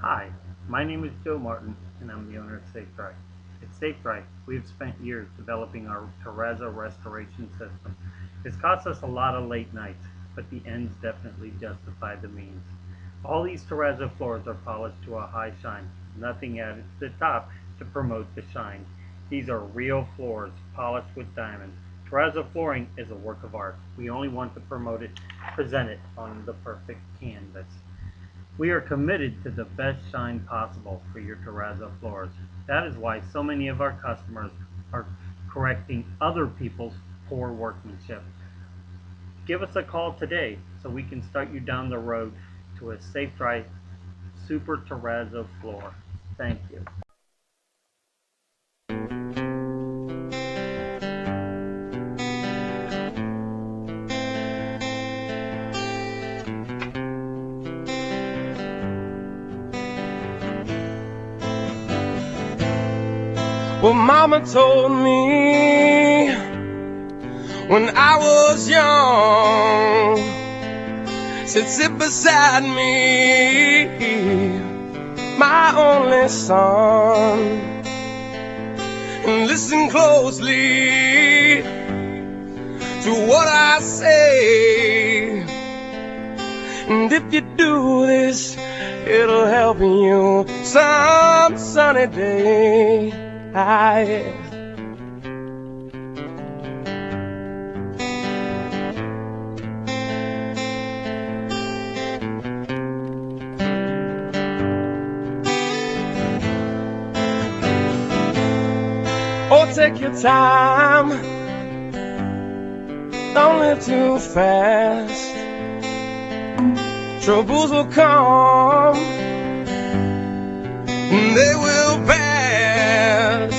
Hi, my name is Joe Martin, and I'm the owner of SafeDry. At SafeDry, we've spent years developing our Terrazzo Restoration system. It's cost us a lot of late nights, but the ends definitely justify the means. All these Terrazzo floors are polished to a high shine, nothing added to the top to promote the shine. These are real floors, polished with diamonds. Terrazzo flooring is a work of art. We only want to promote it, present it on the perfect canvas. We are committed to the best shine possible for your terrazzo floors. That is why so many of our customers are correcting other people's poor workmanship. Give us a call today so we can start you down the road to a SafeDry Super Terrazzo floor. Thank you. Well, Mama told me when I was young, said sit beside me, my only son, and listen closely to what I say, and if you do this, it'll help you some sunny day. Oh, take your time, don't live too fast. Troubles will come, they will pass.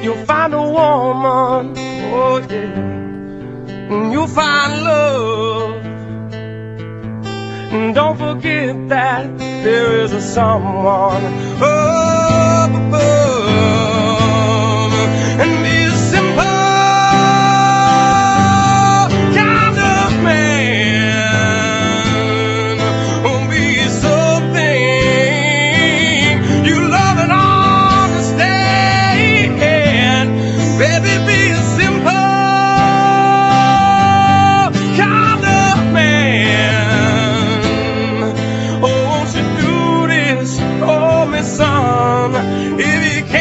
You'll find a woman, oh yeah, and you'll find love. And don't forget that there is a someone up above. And be a simple kind of man, oh, be something you love and understand. Baby, be a simple kind of man. Oh, won't you do this for me, son, if you can?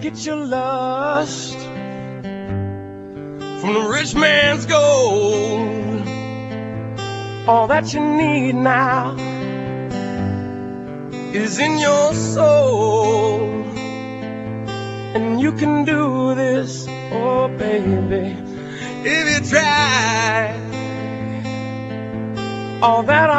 Get your lust from the rich man's gold. All that you need now is in your soul, and you can do this, oh baby, if you try. All that